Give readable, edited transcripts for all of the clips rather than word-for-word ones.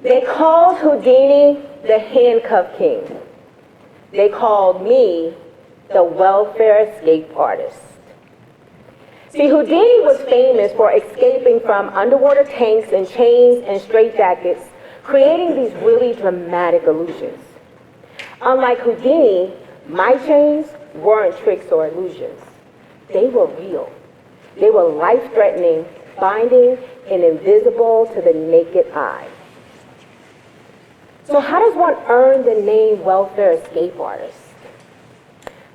They called Houdini the handcuff king. They called me the welfare escape artist. See, Houdini was famous for escaping from underwater tanks and chains and straitjackets, creating these really dramatic illusions. Unlike Houdini, my chains weren't tricks or illusions. They were real. They were life-threatening, binding, and invisible to the naked eye. So how does one earn the name welfare escape artist?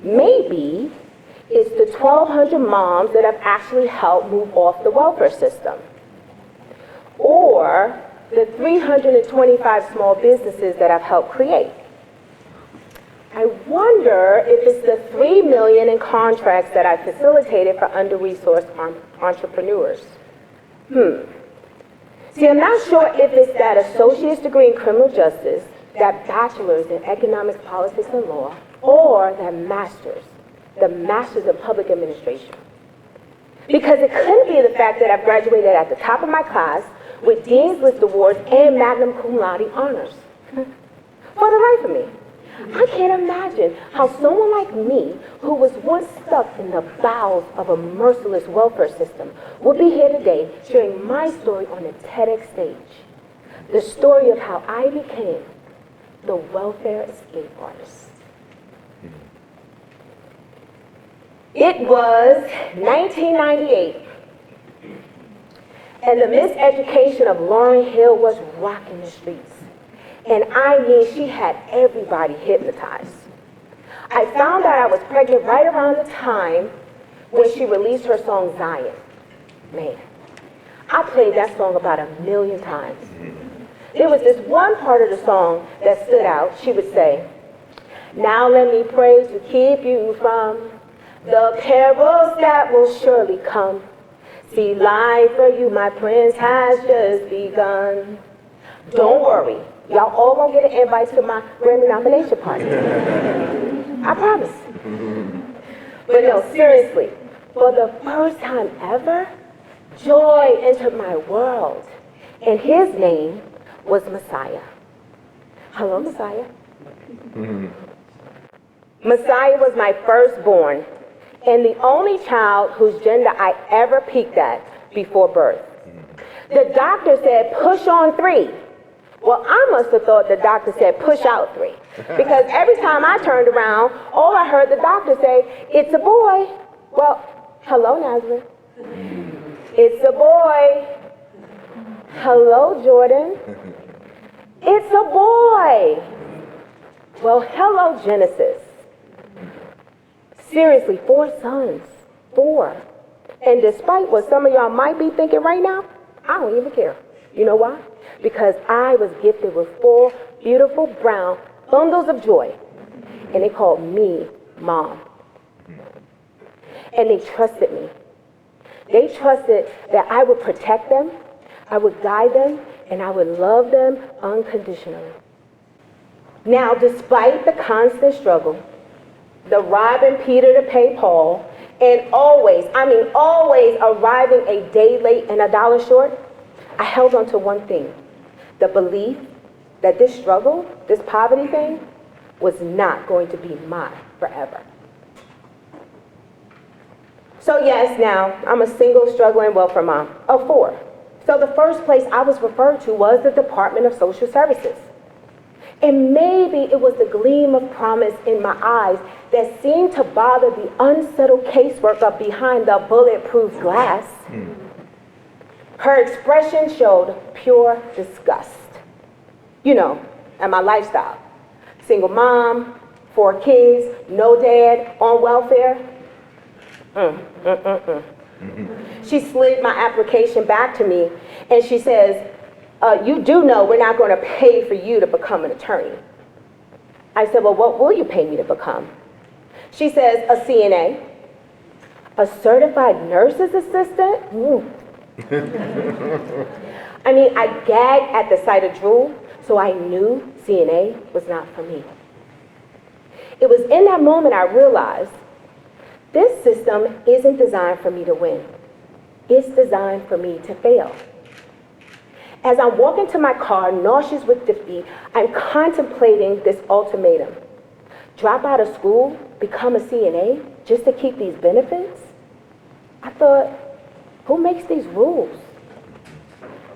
Maybe it's the 1,200 moms that have actually helped move off the welfare system. Or the 325 small businesses that I've helped create. I wonder if it's the 3 million in contracts that I facilitated for under-resourced entrepreneurs. See, I'm not sure if it's that associate's degree in criminal justice, that bachelor's in economics, politics, and law, or that master's, the master's in public administration. Because it couldn't be the fact that I've graduated at the top of my class with Dean's List awards and magna cum laude honors. For the life of me, I can't imagine how someone like me, who was once stuck in the bowels of a merciless welfare system, would be here today sharing my story on a TEDx stage. The story of how I became the welfare escape artist. It was 1998, and the miseducation of Lauryn Hill was rocking the streets. And I mean, she had everybody hypnotized. I found out I was pregnant right around the time when she released her song Zion. Man, I played that song about 1 million times. There was this one part of the song that stood out. She would say, "Now let me pray to keep you from the perils that will surely come. See, life for you, my prince, has just begun. Don't worry, y'all all gonna get an invite to my Grammy nomination party. I promise." But no, seriously, for the first time ever, joy entered my world. And his name was Messiah. Hello, Messiah. Messiah was my firstborn and the only child whose gender I ever peeked at before birth. The doctor said, "Push on 3." Well, I must have thought the doctor said, "Push out 3." Because every time I turned around, all I heard the doctor say, "It's a boy." Well, hello, Nazareth. It's a boy. Hello, Jordan. It's a boy. Well, hello, Genesis. Seriously, 4 sons. 4. And despite what some of y'all might be thinking right now, I don't even care. You know why? Because I was gifted with 4 beautiful brown bundles of joy. And they called me Mom. And they trusted me. They trusted that I would protect them, I would guide them, and I would love them unconditionally. Now, despite the constant struggle, the robbing Peter to pay Paul, and always arriving a day late and $1 short, I held on to one thing, the belief that this struggle, this poverty thing, was not going to be mine forever. So yes, now, I'm a single, struggling welfare mom of 4. So the first place I was referred to was the Department of Social Services. And maybe it was the gleam of promise in my eyes that seemed to bother the unsettled caseworker behind the bulletproof glass. Her expression showed pure disgust. You know, at my lifestyle. Single mom, 4 kids, no dad, on welfare. She slid my application back to me and she says, "You do know we're not going to pay for you to become an attorney." I said, "Well, what will you pay me to become?" She says, "A CNA, a certified nurse's assistant." I mean, I gagged at the sight of drool, so I knew CNA was not for me. It was in that moment I realized this system isn't designed for me to win. It's designed for me to fail. As I'm walking to my car, nauseous with defeat, I'm contemplating this ultimatum. Drop out of school, become a CNA, just to keep these benefits? I thought, who makes these rules?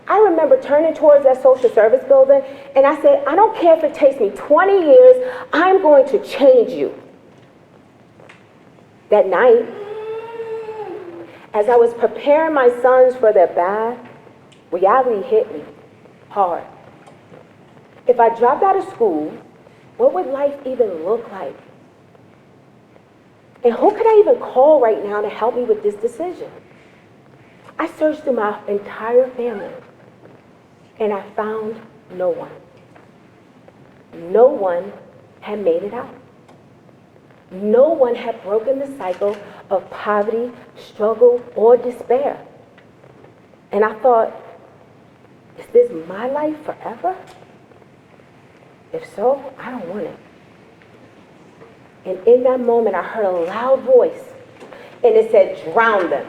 I remember turning towards that social service building, and I said, I don't care if it takes me 20 years, I'm going to change you. That night, as I was preparing my sons for their bath, reality hit me hard. If I dropped out of school, what would life even look like? And who could I even call right now to help me with this decision? I searched through my entire family, and I found no one. No one had made it out. No one had broken the cycle of poverty, struggle, or despair. And I thought, is this my life forever? If so, I don't want it. And in that moment, I heard a loud voice, and it said, drown them.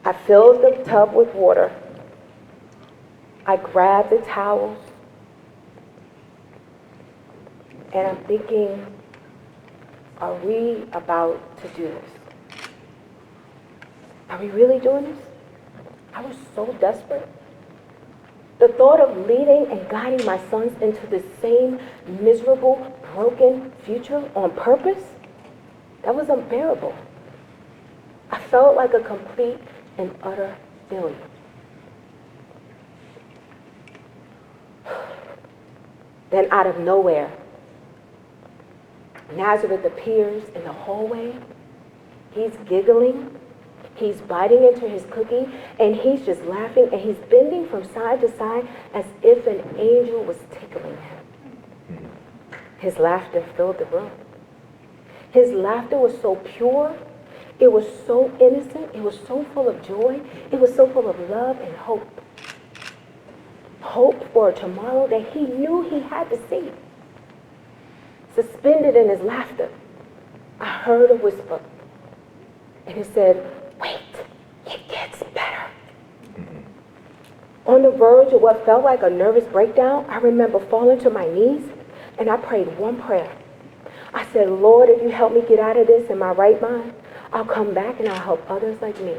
I filled the tub with water. I grabbed the towels, and I'm thinking, are we about to do this? Are we really doing this? I was so desperate. The thought of leading and guiding my sons into the same miserable, broken future on purpose, that was unbearable. I felt like a complete and utter failure. Then out of nowhere, Nazareth appears in the hallway. He's giggling. He's biting into his cookie, and he's just laughing, and he's bending from side to side as if an angel was tickling him. His laughter filled the room. His laughter was so pure. It was so innocent. It was so full of joy. It was so full of love and hope. Hope for a tomorrow that he knew he had to see. Suspended in his laughter, I heard a whisper, and it said, wait, it gets better. On the verge of what felt like a nervous breakdown, I remember falling to my knees, and I prayed one prayer. I said, Lord, if you help me get out of this in my right mind, I'll come back and I'll help others like me.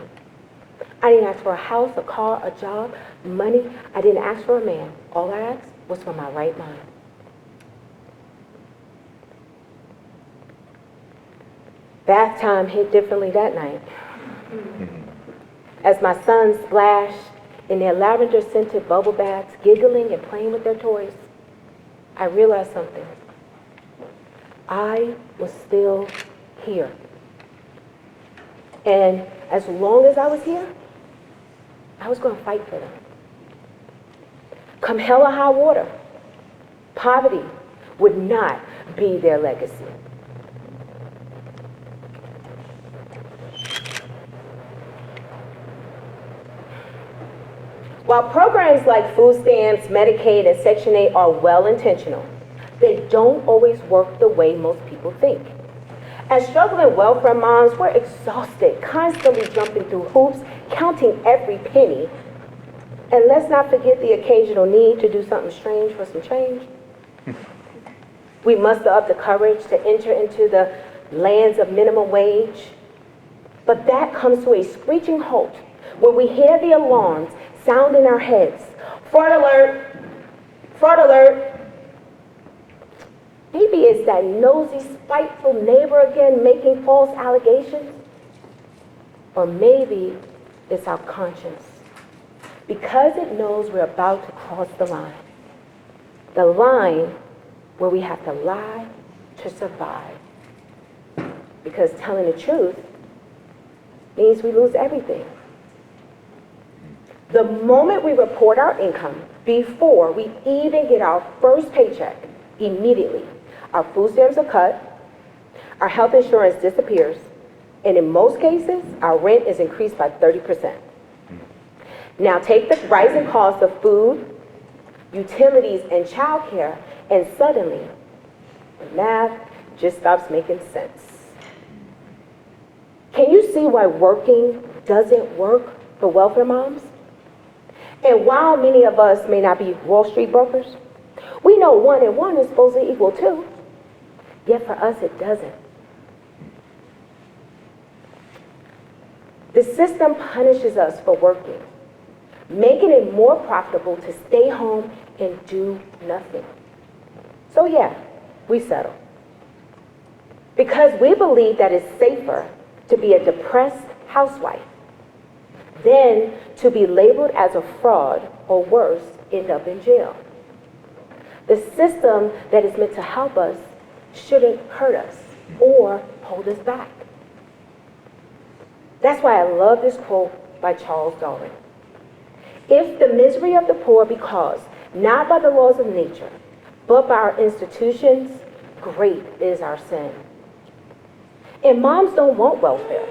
I didn't ask for a house, a car, a job, money. I didn't ask for a man. All I asked was for my right mind. Bath time hit differently that night. As my sons splashed in their lavender-scented bubble baths, giggling and playing with their toys, I realized something. I was still here. And as long as I was here, I was going to fight for them. Come hell or high water, poverty would not be their legacy. While programs like food stamps, Medicaid, and Section 8 are well-intentional, they don't always work the way most people think. As struggling welfare moms, we're exhausted, constantly jumping through hoops, counting every penny. And let's not forget the occasional need to do something strange for some change. We muster up the courage to enter into the lands of minimum wage. But that comes to a screeching halt when we hear the alarms sound in our heads. Fraud alert! Fraud alert! Maybe it's that nosy, spiteful neighbor again making false allegations. Or maybe it's our conscience, because it knows we're about to cross the line. The line where we have to lie to survive. Because telling the truth means we lose everything. The moment we report our income, before we even get our first paycheck, immediately, our food stamps are cut, our health insurance disappears, and in most cases, our rent is increased by 30%. Now take the rising cost of food, utilities, and childcare, and suddenly, the math just stops making sense. Can you see why working doesn't work for welfare moms? And while many of us may not be Wall Street brokers, we know 1 and 1 is supposed to equal 2. Yet for us, it doesn't. The system punishes us for working, making it more profitable to stay home and do nothing. So yeah, we settle. Because we believe that it's safer to be a depressed housewife than to be labeled as a fraud or worse, end up in jail. The system that is meant to help us shouldn't hurt us or hold us back. That's why I love this quote by Charles Darwin. If the misery of the poor be caused not by the laws of nature, but by our institutions, great is our sin. And moms don't want welfare.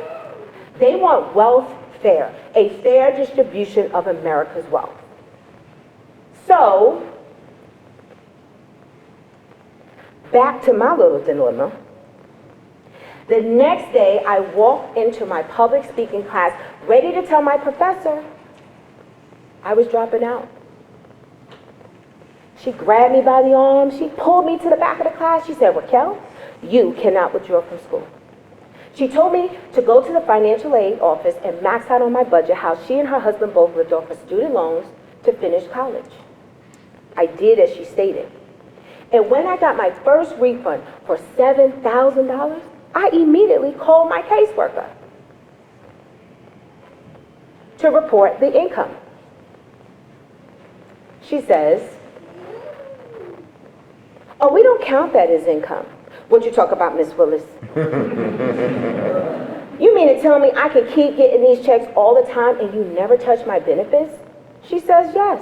They want welfare, a fair distribution of America's wealth. So, back to my little dilemma. The next day, I walked into my public speaking class ready to tell my professor I was dropping out. She grabbed me by the arm. She pulled me to the back of the class. She said, Raquel, you cannot withdraw from school. She told me to go to the financial aid office and max out on my budget how she and her husband both lived off of student loans to finish college. I did as she stated. And when I got my first refund for $7,000, I immediately called my caseworker to report the income. She says, oh, we don't count that as income. What'd you talk about, Miss Willis? You mean to tell me I can keep getting these checks all the time and you never touch my benefits? She says, yes.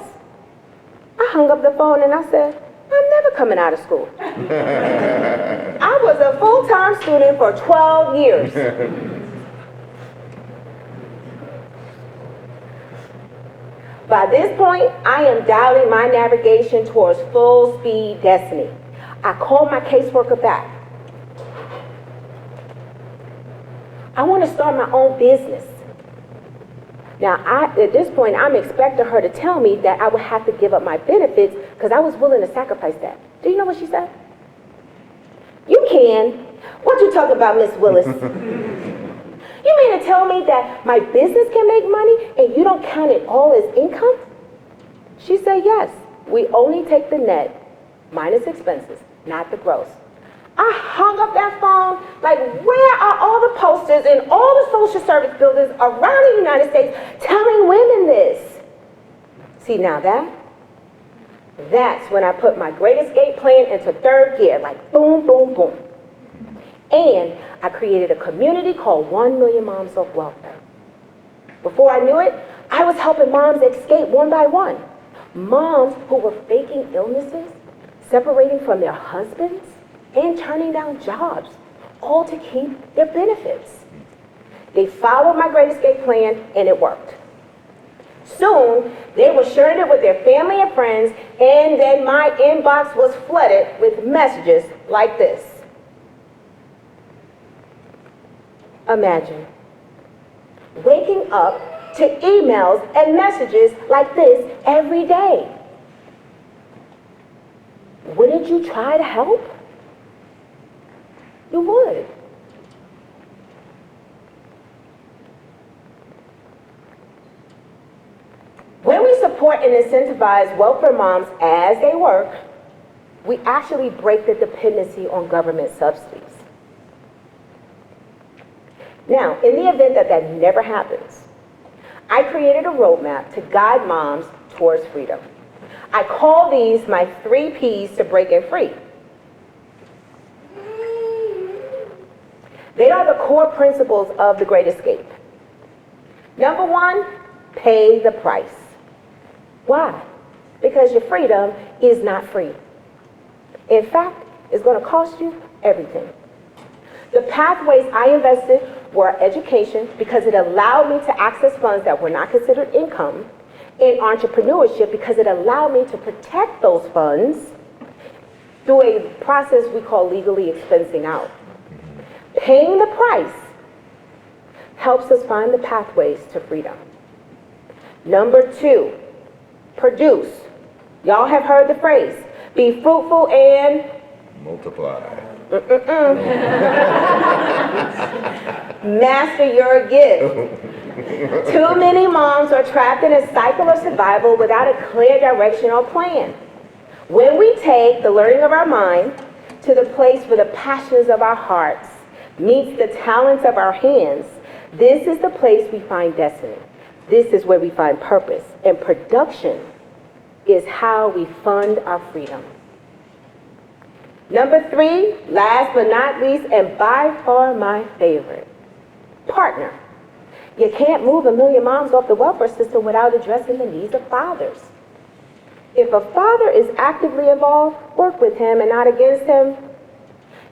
I hung up the phone and I said, I'm never coming out of school. I was a full-time student for 12 years. By this point, I am dialing my navigation towards full-speed destiny. I called my caseworker back. I want to start my own business. Now, at this point, I'm expecting her to tell me that I would have to give up my benefits because I was willing to sacrifice that. Do you know what she said? You can. What you talking about, Miss Willis? You mean to tell me that my business can make money and you don't count it all as income? She said, yes. We only take the net minus expenses, not the gross. I hung up that phone like, where are all the posters in all the social service buildings around the United States telling women this? See, now that's when I put my Great Escape plan into third gear, like boom, boom, boom. And I created a community called 1 Million Moms of Welfare. Before I knew it, I was helping moms escape one by one. Moms who were faking illnesses, separating from their husbands, and turning down jobs, all to keep their benefits. They followed my Great Escape plan, and it worked. Soon, they were sharing it with their family and friends, and then my inbox was flooded with messages like this. Imagine waking up to emails and messages like this every day. Wouldn't you try to help? You would. When we support and incentivize welfare moms as they work, we actually break the dependency on government subsidies. Now, in the event that that never happens, I created a roadmap to guide moms towards freedom. I call these my 3 Ps to breaking free. They are the core principles of the Great Escape. Number 1, pay the price. Why? Because your freedom is not free. In fact, it's going to cost you everything. The pathways I invested were education because it allowed me to access funds that were not considered income, and entrepreneurship because it allowed me to protect those funds through a process we call legally expensing out. Paying the price helps us find the pathways to freedom. Number 2, produce. Y'all have heard the phrase, be fruitful and multiply. Master your gift. Too many moms are trapped in a cycle of survival without a clear direction or plan. When we take the learning of our mind to the place where the passions of our hearts meets the talents of our hands, this is the place we find destiny. This is where we find purpose. And production is how we fund our freedom. Number 3, last but not least, and by far my favorite, partner. You can't move 1 million moms off the welfare system without addressing the needs of fathers. If a father is actively involved, work with him and not against him.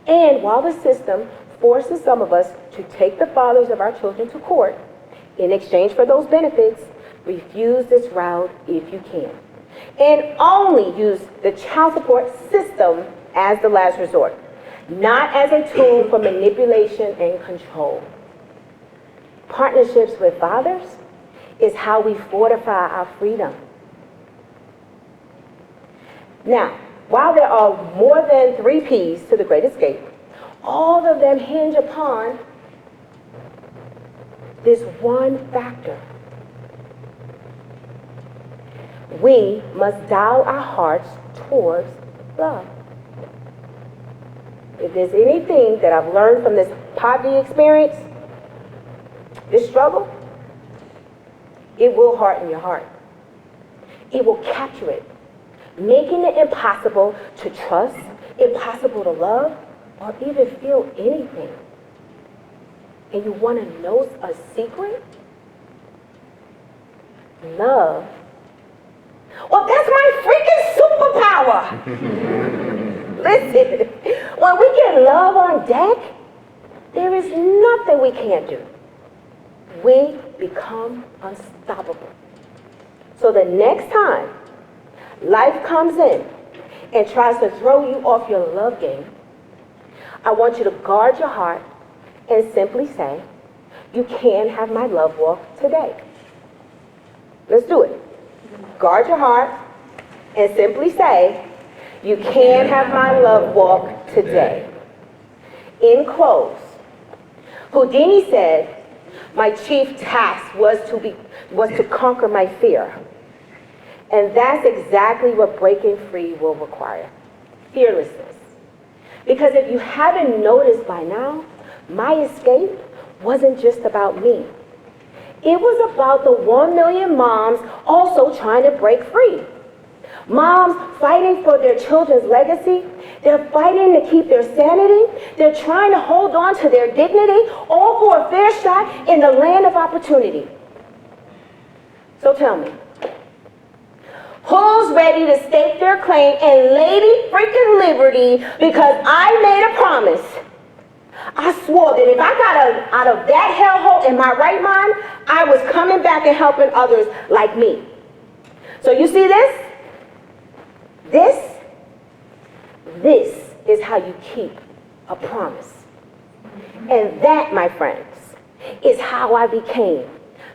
And while the system forces some of us to take the fathers of our children to court in exchange for those benefits, refuse this route if you can. And only use the child support system as the last resort, not as a tool for manipulation and control. Partnerships with fathers is how we fortify our freedom. Now, while there are more than 3 P's to the Great Escape, all of them hinge upon this one factor. We must dial our hearts towards love. If there's anything that I've learned from this poverty experience, this struggle, it will harden your heart. It will capture it, making it impossible to trust, impossible to love, or even feel anything. And you want to know a secret? Love. Well, that's my freaking superpower. Listen, when we get love on deck, there is nothing we can't do. We become unstoppable. So the next time life comes in and tries to throw you off your love game, I want you to guard your heart and simply say, you can have my love walk today. Let's do it. Guard your heart and simply say, you can have my love walk today. In close, Houdini said, my chief task was to conquer my fear. And that's exactly what breaking free will require. Fearlessness. Because if you haven't noticed by now, my escape wasn't just about me. It was about the 1 million moms also trying to break free. Moms fighting for their children's legacy. They're fighting to keep their sanity. They're trying to hold on to their dignity, all for a fair shot in the land of opportunity. So tell me, who's ready to stake their claim and Lady freaking Liberty because I made a promise? I swore that if I got out of that hellhole in my right mind, I was coming back and helping others like me. So you see this? This is how you keep a promise. And that, my friends, is how I became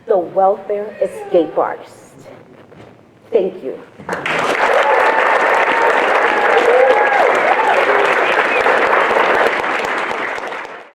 the welfare escape artist. Thank you.